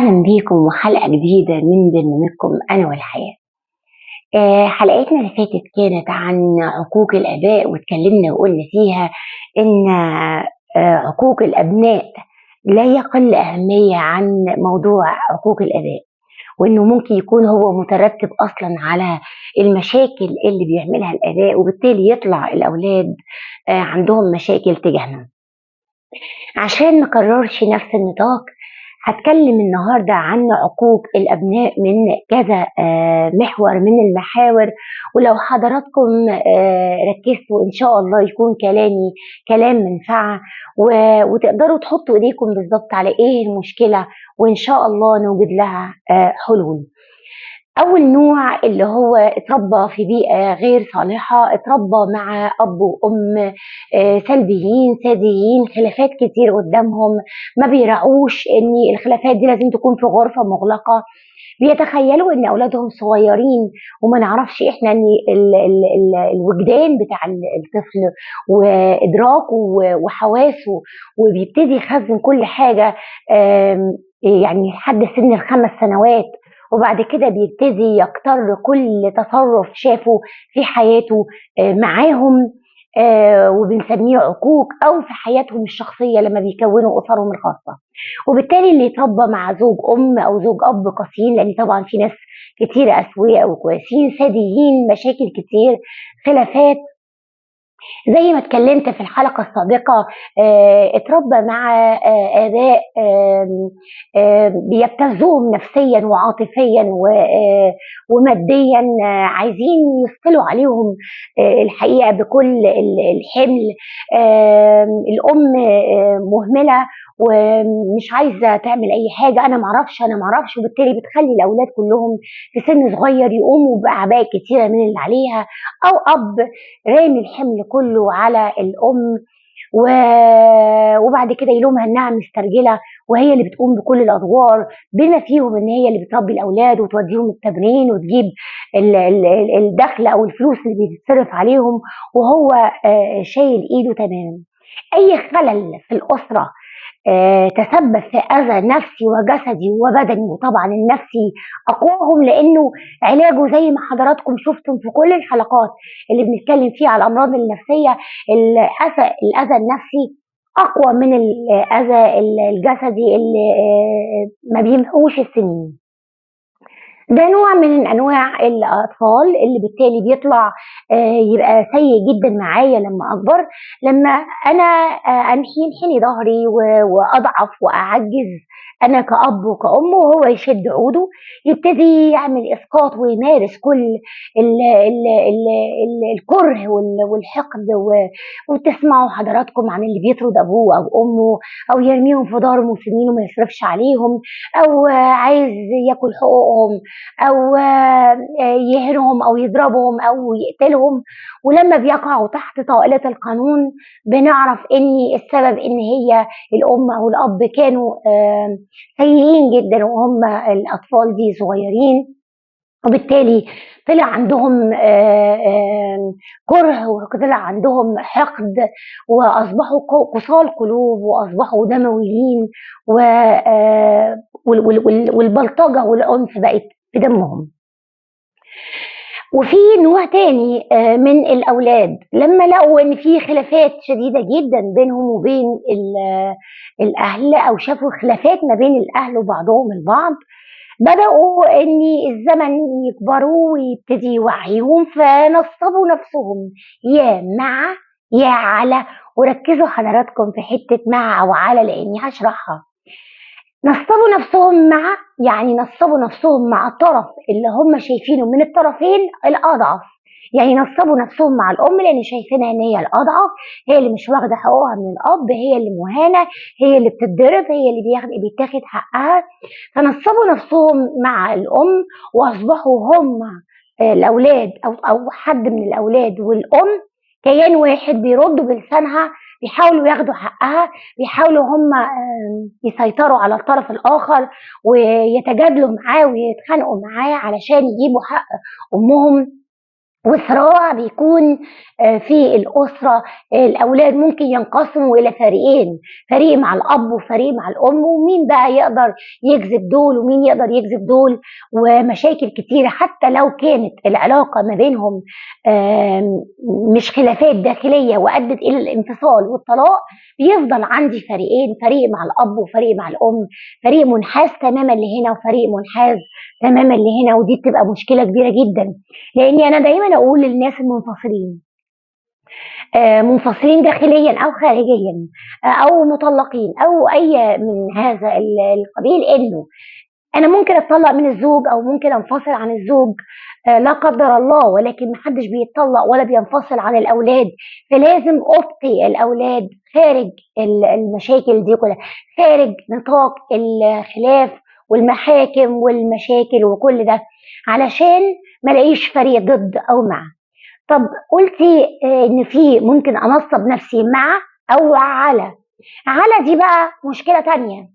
أهلا بيكم وحلقة جديدة من برنامجكم أنا والحياة. حلقتنا اللي فاتت كانت عن عقوق الآباء، واتكلمنا وقلنا فيها إن عقوق الأبناء لا يقل أهمية عن موضوع عقوق الآباء، وإنه ممكن يكون هو مترتب أصلا على المشاكل اللي بيعملها الآباء، وبالتالي يطلع الأولاد عندهم مشاكل تجاهنا. عشان مكررش نفس النطاق، هتكلم النهاردة عن عقوق الأبناء من كذا محور من المحاور. ولو حضراتكم ركزتوا إن شاء الله يكون كلامي كلام منفعة، وتقدروا تحطوا إيديكم بالظبط على إيه المشكلة، وإن شاء الله نوجد لها حلول. أول نوع اللي هو اتربى في بيئة غير صالحة، اتربى مع أب وأم سلبيين ساديين، خلافات كتير قدامهم، ما بيراعوش إن الخلافات دي لازم تكون في غرفة مغلقة. بيتخيلوا إن أولادهم صغيرين، وما نعرفش إحنا إن الوجدان بتاع الطفل وإدراكه وحواسه، وبيبتدي يخزن كل حاجة يعني لحد سن ال5 سنوات، وبعد كده بيبتدي يقتر كل تصرف شافه في حياته معاهم، وبنسميه عقوق، او في حياتهم الشخصية لما بيكونوا اسرهم الخاصة. وبالتالي اللي يتربى مع زوج ام او زوج اب قاسيين، لان طبعا في ناس كتير اسوياء وكويسين، ساديين، مشاكل كتير، خلافات، زي ما اتكلمت في الحلقة السابقة. اتربى مع آباء بيبتزوهم نفسيا وعاطفيا وماديا، عايزين يثقلوا عليهم الحقيقة بكل الحمل. الأم مهملة ومش عايزة تعمل أي حاجة، أنا معرفش، وبالتالي بتخلي الأولاد كلهم في سن صغير يقوموا بأعباء كتيرة من اللي عليها، أو أب رامي الحمل كله على الأم، وبعد كده يلومها انها مسترجله، وهي اللي بتقوم بكل الادوار، بما فيهم ان هي اللي بتربي الاولاد وتوديهم التمرين وتجيب الدخل او الفلوس اللي بيتصرف عليهم، وهو شايل ايده تماما. اي خلل في الاسره تسبب في اذى نفسي وجسدي وبدني، وطبعا النفسي اقواهم، لانه علاجه زي ما حضراتكم شفتم في كل الحلقات اللي بنتكلم فيها على الامراض النفسيه، الاذى النفسي اقوى من الاذى الجسدي اللي ما بيمحوش السنين. ده نوع من انواع الاطفال اللي بالتالي بيطلع يبقى سيء جدا معايا لما اكبر، لما انا انحني ظهري واضعف واعجز انا كأب وكأم، وهو يشد عوده، يبتدي يعمل اسقاط ويمارس كل ال ال ال الكره والحقد، وتسمعوا حضراتكم عن اللي بيطرد ابوه او امه، او يرميهم في دار المسنين وما يصرفش عليهم، او عايز ياكل حقوقهم، او يهنهم او يضربهم او يقتلهم. ولما بيقعوا تحت طائلة القانون بنعرف ان السبب ان هي الام او الاب كانوا سيئين جدا وهم الاطفال دي صغيرين، وبالتالي طلع عندهم كره، وطلع عندهم حقد، واصبحوا قسال قلوب، واصبحوا دمويين، والبلطجه والعنف بقت في دمهم. وفي نوع تاني من الأولاد، لما لقوا إن في خلافات شديدة جدا بينهم وبين الأهل، أو شافوا خلافات ما بين الأهل وبعضهم البعض، بدأوا إن الزمن يكبروا ويبتدي يوعيهم، فنصبوا نفسهم يا مع يا على. وركزوا حضراتكم في حتة مع أو على، لأني هشرحها. نصبوا نفسهم مع، يعني نصبوا نفسهم مع الطرف اللي هم شايفينه من الطرفين الأضعف، يعني نصبوا نفسهم مع الأم لأن شايفينها إن هي الأضعف، هي اللي مش واخدة حقوقها من الأب، هي اللي مهانة، هي اللي بتتضرب، هي اللي بيتاخد حقها. فنصبوا نفسهم مع الأم، وأصبحوا هم الأولاد أو حد من الأولاد والأم كيان واحد، بيردوا بلسانها، بيحاولوا ياخدوا حقها، بيحاولوا هم يسيطروا على الطرف الآخر ويتجادلوا معاه ويتخانقوا معاه علشان يجيبوا حق أمهم. وصراع بيكون في الأسرة. الأولاد ممكن ينقسموا إلى فريقين، فريق مع الأب وفريق مع الأم، ومين بقى يقدر يجذب دول ومين يقدر يجذب دول، ومشاكل كتيرة حتى لو كانت العلاقة ما بينهم آم، مش خلافات داخلية وأدت إلى الانفصال والطلاق. بيفضل عندي فريقين، فريق مع الأب وفريق مع الأم، فريق منحاز تماما لهنا وفريق منحاز تماما لهنا، ودي بتبقى مشكلة كبيرة جدا. لاني انا دايما اقول للناس المنفصلين، منفصلين داخليا او خارجيا، او مطلقين او اي من هذا القبيل، انه انا ممكن اتطلق من الزوج او ممكن انفصل عن الزوج، لا قدر الله، ولكن محدش بيتطلق ولا بينفصل عن الاولاد. فلازم ابقي الاولاد خارج المشاكل دي كلها، خارج نطاق الخلاف والمحاكم والمشاكل وكل ده، علشان ما الاقيش فريق ضد او مع. طب قلتي ان في ممكن انصب نفسي مع او على. على دي بقى مشكلة تانية.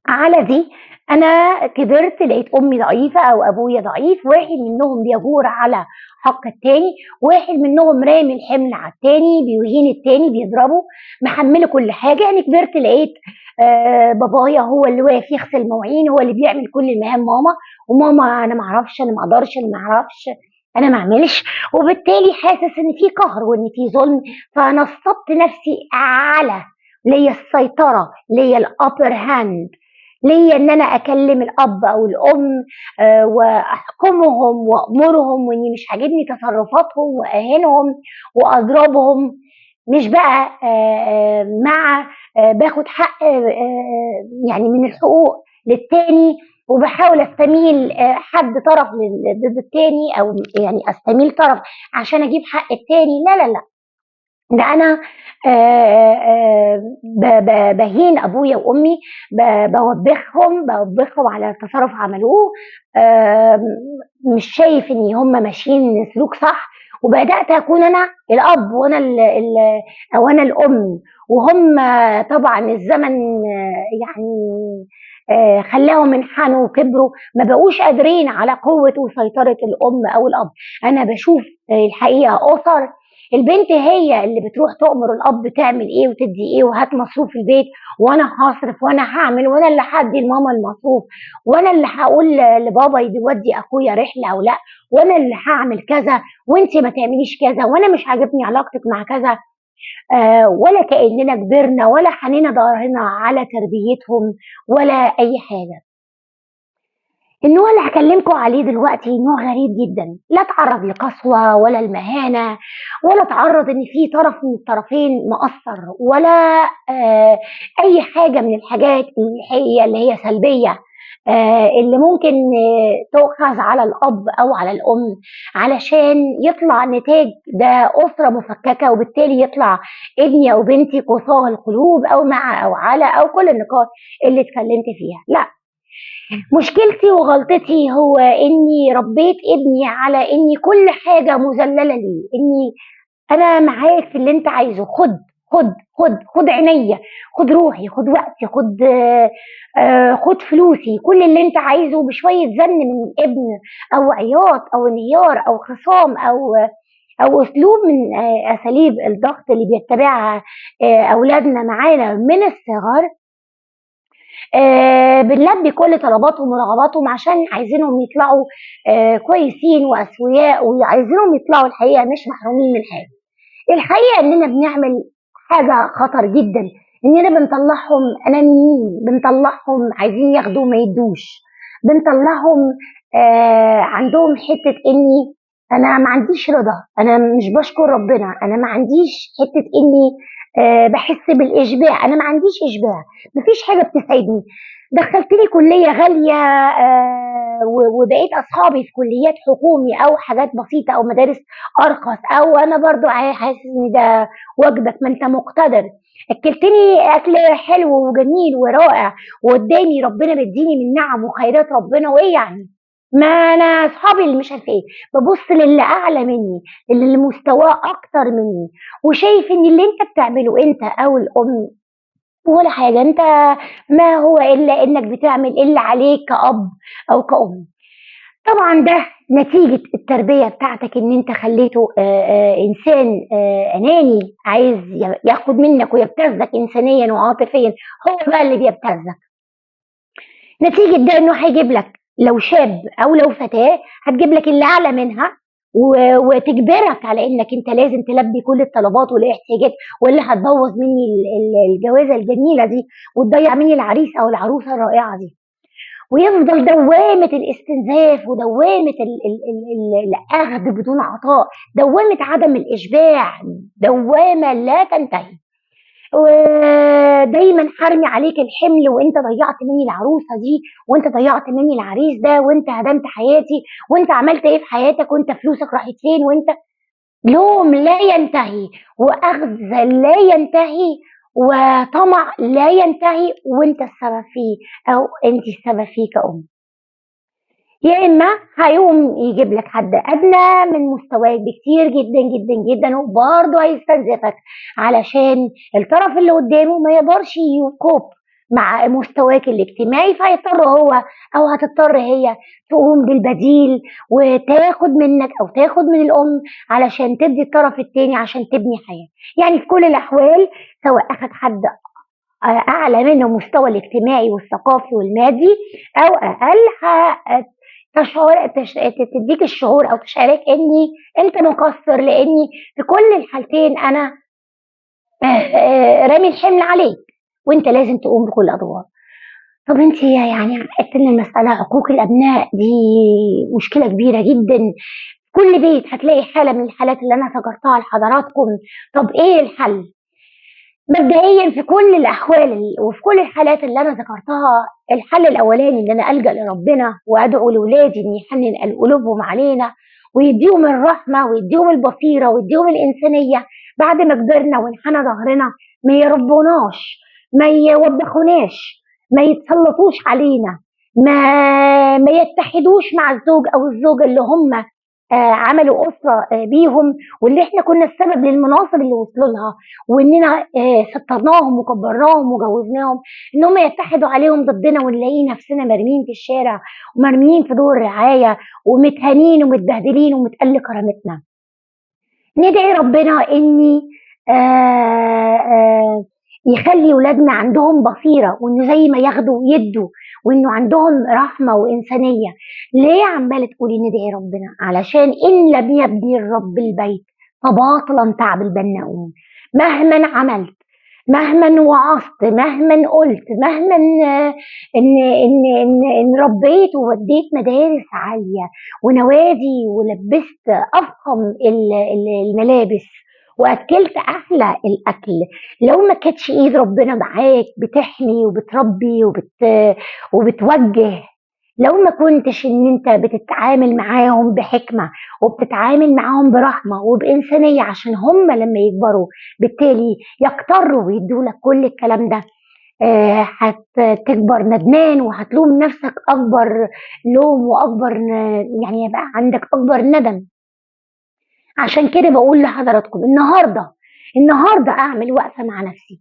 على دي انا كبرت لقيت امي ضعيفه او ابويا ضعيف، واحد منهم بيجور على حق التاني، واحد منهم رامي الحمل على التاني، بيهين التاني، بيضربه، محمله كل حاجه. يعني كبرت لقيت بابايا هو اللي واقف يغسل مواعين، هو اللي بيعمل كل المهام ماما، وماما انا ما اعرفش، انا ما اقدرش، انا ما اعرفش، انا ما اعملش. وبالتالي حاسس ان في قهر وان في ظلم، فنصبت نفسي على، ليا السيطره، ليا الابر هاند، ليا ان انا اكلم الاب او الام واحكمهم وامرهم، واني مش عاجبني تصرفاتهم واهينهم واضربهم. مش بقى مع باخد حق يعني من الحقوق للتاني، وبحاول استميل حد طرف ضد التاني، او يعني استميل طرف عشان اجيب حق التاني. لا لا لا، ده انا بهين ابويا وامي، بوبخهم على التصرف عملوه، آه، مش شايف ان هم ماشيين سلوك صح، وبدات اكون انا الاب وانا او انا الام. وهم طبعا الزمن يعني خلاهم انحنوا وكبروا، ما بقوش قادرين على قوه وسيطره الام او الاب. انا بشوف الحقيقه اسر البنت هي اللي بتروح تؤمر الاب تعمل ايه وتدي ايه، وهات مصروف البيت، وانا هصرف وانا هعمل، وانا اللي هدي لماما المصروف، وانا اللي هقول لبابا يودي اخويا رحله او لا، وانا اللي هعمل كذا وانت ما تعمليش كذا، وانا مش عاجبني علاقتك مع كذا. ولا كاننا كبرنا ولا حنينا ظهرنا على تربيتهم ولا اي حاجه. النوع اللي هكلمكم عليه دلوقتي نوع غريب جدا، لا تعرض لقسوة ولا المهانة، ولا تعرض ان في طرف من الطرفين مقصر، ولا اي حاجة من الحاجات اللي هي سلبية، اللي ممكن تؤخذ على الاب او على الام، علشان يطلع نتاج ده اسرة مفككة، وبالتالي يطلع ابني او بنتي قساة القلوب او مع او على او كل النقاط اللي اتكلمت فيها. لا، مشكلتي وغلطتي هو اني ربيت ابني على اني كل حاجة مذللة لي، اني انا معاك في اللي انت عايزه، خد خد خد خد عينيا، خد روحي، خد وقتي، خد خد فلوسي، كل اللي انت عايزه، بشوية زن من ابن او عياط او انهيار او خصام او اسلوب من اساليب الضغط اللي بيتبعها اولادنا معانا من الصغر. بنلبي كل طلباتهم ورغباتهم عشان عايزينهم يطلعوا كويسين واسوياء، وعايزينهم يطلعوا الحقيقه مش محرومين من حاجه. الحقيقه اننا بنعمل حاجه خطر جدا، اننا بنطلعهم انانيين، بنطلعهم عايزين ياخدوا ما يدوش، بنطلعهم عندهم حته اني انا ما عنديش رضا، انا مش بشكر ربنا، انا ما عنديش حته اني بحس بالاشباع، انا ما عنديش اشباع، مفيش حاجه بتسعدني. دخلتني كليه غاليه وبقيت اصحابي في كليات حكومي او حاجات بسيطه او مدارس ارخص، او انا برضو حاسس ان ده واجبك، ما انت مقتدر. اكلتني اكل حلو وجميل ورائع، وقدامي ربنا بيديني من نعم وخيرات ربنا، وايه يعني؟ ما انا اصحابي اللي مش عارفه ايه، ببص للي اعلى مني، اللي مستواه اكتر مني، وشايف ان اللي انت بتعمله انت او الام ولا حاجه، انت ما هو الا انك بتعمل اللي عليك كأب او كأم. طبعا ده نتيجة التربية بتاعتك ان انت خليته انسان اناني، عايز ياخد منك ويبتزك انسانيا وعاطفيا، هو بقى اللي بيبتزك. نتيجة ده انه هيجيب لك لو شاب او لو فتاة، هتجيب لك اللي اعلى منها وتجبرك على انك انت لازم تلبي كل الطلبات والاحتياجات، ولا هتبوظ مني الجوازة الجميلة دي وتضيع مني العريس او العروسة الرائعة دي. ويفضل دوامة الاستنزاف ودوامة الأخذ بدون عطاء، دوامة عدم الإشباع، دوامة لا تنتهي. ودايما حرمي عليك الحمل، وانت ضيعت مني العروسة دي، وانت ضيعت مني العريس ده، وانت هدمت حياتي، وانت عملت ايه في حياتك، وانت فلوسك راحت فين، وانت لوم لا ينتهي، واخذ لا ينتهي، وطمع لا ينتهي، وانت السبب فيه او انت السبب فيه كأم. يا اما هيقوم يجيب لك حد ادنى من مستواك بكتير جدا جدا جدا، وبرضه هيستنزفك علشان الطرف اللي قدامه ما يقدرش يكوب مع مستواك الاجتماعي، فهيضطر هو او هتضطر هي تقوم بالبديل وتاخد منك او تاخد من الام علشان تدي الطرف التاني عشان تبني حياة. يعني في كل الاحوال، سواء اخد حد اعلى منه مستوى الاجتماعي والثقافي والمادي او اقل، تديك الشعور او تشعرك اني انت مقصر، لاني في كل الحالتين انا رامي الحمل عليك وانت لازم تقوم بكل الادوار. طب انت يعني عقدت ان المساله حقوق الابناء دي مشكله كبيره جدا، كل بيت هتلاقي حاله من الحالات اللي انا ذكرتها لحضراتكم. طب ايه الحل؟ مبدئيا في كل الاحوال وفي كل الحالات اللي انا ذكرتها، الحل الاولاني ان انا الجا لربنا وادعو لاولادي ان يحنن قلوبهم علينا ويديهم الرحمه ويديهم البصيره ويديهم الانسانيه بعد ما كبرنا وانحنى ظهرنا، ما يربوناش، ما يوبخوناش، ما يتسلطوش علينا، ما يتحدوش مع الزوج او الزوجه اللي هم عملوا اسره بيهم، واللي احنا كنا السبب للمناصب اللي وصلوا لها، واننا سطرناهم وكبرناهم وجوزناهم، ان هم يتحدوا عليهم ضدنا ونلاقي نفسنا مرميين في الشارع ومرميين في دور رعايه ومتهانين ومتبهدلين ومتقل كرامتنا. ندعي ربنا اني يخلي ولادنا عندهم بصيره، وانه زي ما ياخدوا يدوا، وانه عندهم رحمه وانسانيه. ليه عماله تقولي ندعي ربنا؟ علشان ان لم يبني الرب البيت فباطلا تعب البناؤون. مهما عملت، مهما وعظت، مهما قلت، مهما ان ربيت ووديت مدارس عاليه ونوادي ولبست افخم الملابس واكلت احلى الاكل، لو ما كانتش ايد ربنا معاك بتحمي وبتربي وبتوجه، لو ما كنتش ان انت بتتعامل معاهم بحكمة وبتتعامل معاهم برحمة وبإنسانية عشان هم لما يكبروا بالتالي يقتروا ويدوا لك كل الكلام ده، هتكبر ندمان وهتلوم نفسك اكبر لوم واكبر، يعني يبقى عندك اكبر ندم. عشان كده بقول لحضراتكم النهارده اعمل وقفه مع نفسي،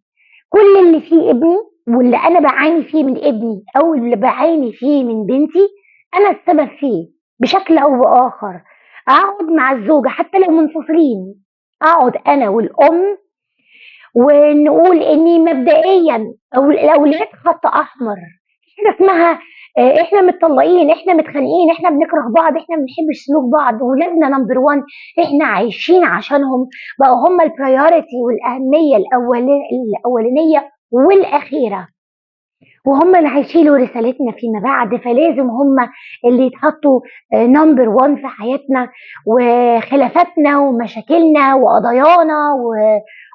كل اللي فيه ابني واللي انا بعاني فيه من ابني او اللي بعاني فيه من بنتي انا السبب فيه بشكل او باخر. اقعد مع الزوجه حتى لو منفصلين، اقعد انا والام ونقول اني مبدئيا او الاولاد خط احمر، حاجه اسمها احنا متطلقين، احنا متخانقين، احنا بنكره بعض، احنا ما بنحبش سلوك بعض، ولادنا نمبر 1 احنا عايشين عشانهم، بقوا هم البرايورتي والاهميه الاولانيه والاخيره، وهم اللي هيشيلوا رسالتنا فيما بعد، فلازم هم اللي يتحطوا نمبر 1 في حياتنا، وخلافاتنا ومشاكلنا وقضايانا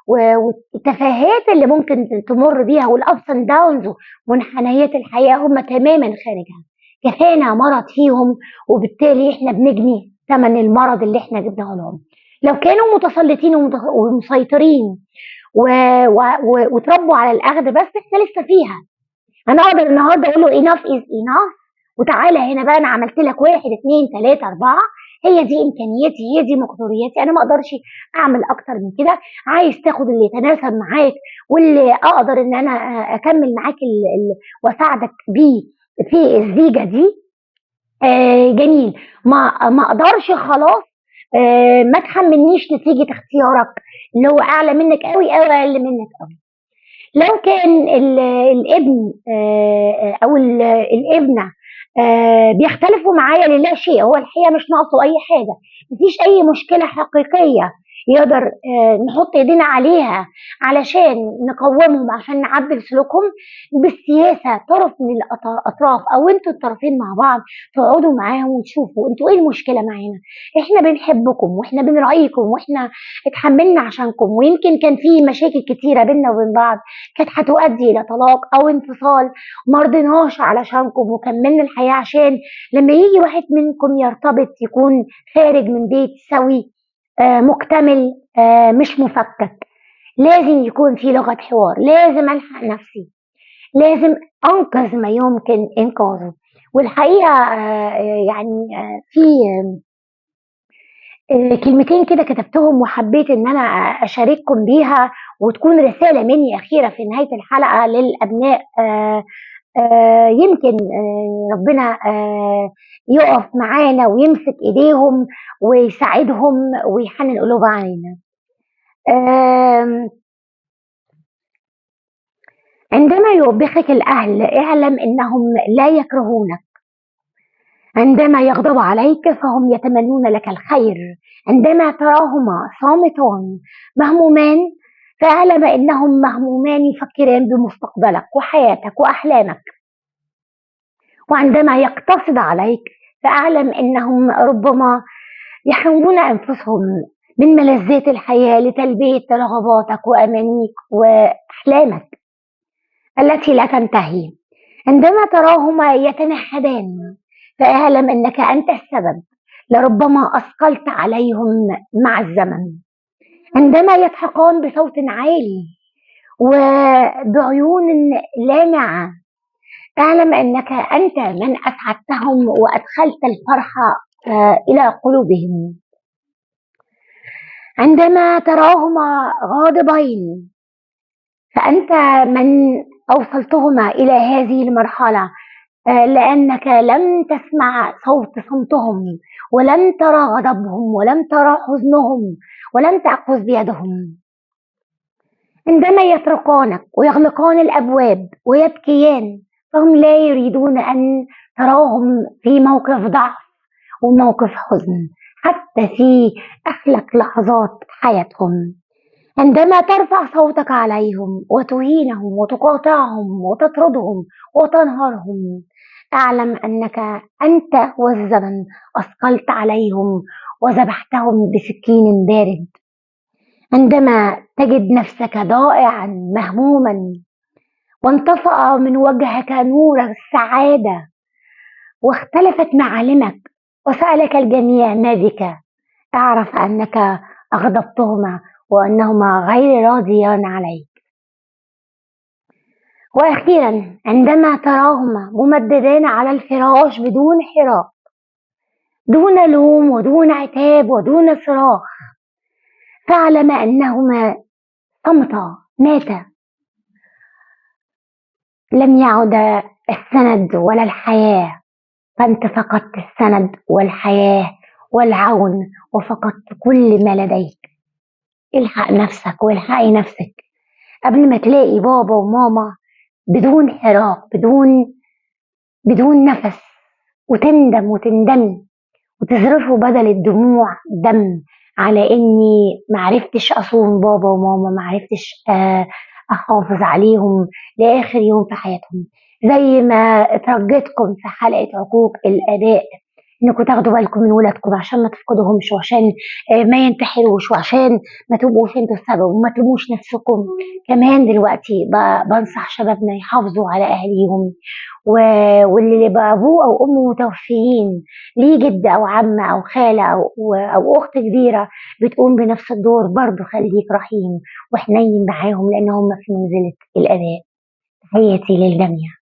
والتفاهات اللي ممكن تمر بيها والابس اند داونز ومنحنيات الحياه هم تماما خارجها. كفانا مرض فيهم، وبالتالي احنا بنجني ثمن المرض اللي احنا جبناه لهم. لو كانوا متسلطين ومسيطرين وتربوا على الاخذ بس، احنا لسه فيها. انا اقدر النهارده اقول له enough is enough، وتعالى هنا بقى انا عملت لك 1 2 3 4، هي دي امكانياتي، هي دي مقدورياتي، انا ما اقدرش اعمل اكتر من كده. عايز تاخد اللي يتناسب معاك واللي اقدر ان انا اكمل معاك واساعدك بيه في الزيجه دي، جميل. ما اقدرش خلاص. ما تحملنيش نتيجة اختيارك اللي هو اعلى منك قوي او اقل منك قوي. لو كان الابن او الابنه بيختلفوا معايا للا شيء، هو الحقيقه مش ناقصه اي حاجه، مفيش اي مشكله حقيقيه يقدر نحط ايدينا عليها علشان نقومهم، عشان نعدل سلوكهم بالسياسه. طرف من الاطراف او انتوا الطرفين مع بعض تقعدوا معاهم وتشوفوا انتوا ايه المشكله معانا. احنا بنحبكم واحنا بنراعيكم واحنا اتحملنا عشانكم، ويمكن كان في مشاكل كتيره بينا وبين بعض كانت هتؤدي الى طلاق او انفصال، مرضناش علشانكم وكملنا الحياه عشان لما يجي واحد منكم يرتبط يكون خارج من بيت سوي مكتمل مش مفكك. لازم يكون في لغه حوار، لازم الحق نفسي، لازم انقذ ما يمكن انقاذه. والحقيقه يعني في كلمتين كده كتبتهم وحبيت ان انا اشارككم بيها، وتكون رسالة مني اخيرة في نهاية الحلقة للابناء. يمكن ربنا يقف معانا ويمسك ايديهم ويساعدهم ويحنن قلوب علينا. آم، عندما يوبخك الاهل اعلم انهم لا يكرهونك. عندما يغضب عليك فهم يتمنون لك الخير. عندما تراهما صامتان مهمومان فاعلم انهم مهمومان يفكران بمستقبلك وحياتك واحلامك. وعندما يقتصد عليك فاعلم انهم ربما يحرمون انفسهم من ملذات الحياه لتلبيه رغباتك وامانيك واحلامك التي لا تنتهي. عندما تراهما يتنحدان فاعلم انك انت السبب، لربما اثقلت عليهم مع الزمن. عندما يضحكان بصوت عالي وبعيون لامعه اعلم انك انت من اسعدتهم وادخلت الفرحه الى قلوبهم. عندما تراهما غاضبين فانت من اوصلتهما الى هذه المرحله، لأنك لم تسمع صوت صمتهم ولم ترى غضبهم ولم ترى حزنهم ولم تأخذ بيدهم. عندما يتركانك ويغلقان الأبواب ويبكيان فهم لا يريدون أن تراهم في موقف ضعف وموقف حزن حتى في أخلق لحظات حياتهم. عندما ترفع صوتك عليهم وتهينهم وتقاطعهم وتطردهم وتنهرهم اعلم انك انت والزمن اثقلت عليهم وذبحتهم بسكين بارد. عندما تجد نفسك ضائعا مهموما وانطفأ من وجهك نور السعادة واختلفت معالمك وسألك الجميع ما بك، اعرف انك اغضبتهما وانهما غير راضيان عليك. واخيرا عندما تراهما ممددان على الفراش بدون حراك، دون لوم ودون عتاب ودون صراخ، فاعلم انهما صمتا ماتا، لم يعد السند ولا الحياه، فانت فقدت السند والحياه والعون وفقدت كل ما لديك. الحق نفسك والحقي نفسك قبل ما تلاقي بابا وماما بدون حراك بدون نفس وتندم وتندم وتصرفوا بدل الدموع دم على اني معرفتش اصون بابا وماما، معرفتش احافظ عليهم لاخر يوم في حياتهم. زي ما اترجيتكم في حلقة عقوق الاباء انكم تاخدوا بالكم من ولادكم عشان ما تفقدوهمش وعشان ما ينتحروش وعشان ما تبقوش انتوا السبب وما تلوموش نفسكم. كمان دلوقتي بنصح شبابنا يحافظوا على اهاليهم، واللي بقى ابوه او امه متوفيين ليه جد او عم او خاله او اخت كبيره بتقوم بنفس الدور، برضه خليك رحيم وحنين معاهم لان هم في منزله الاباء. تحياتي للجميع.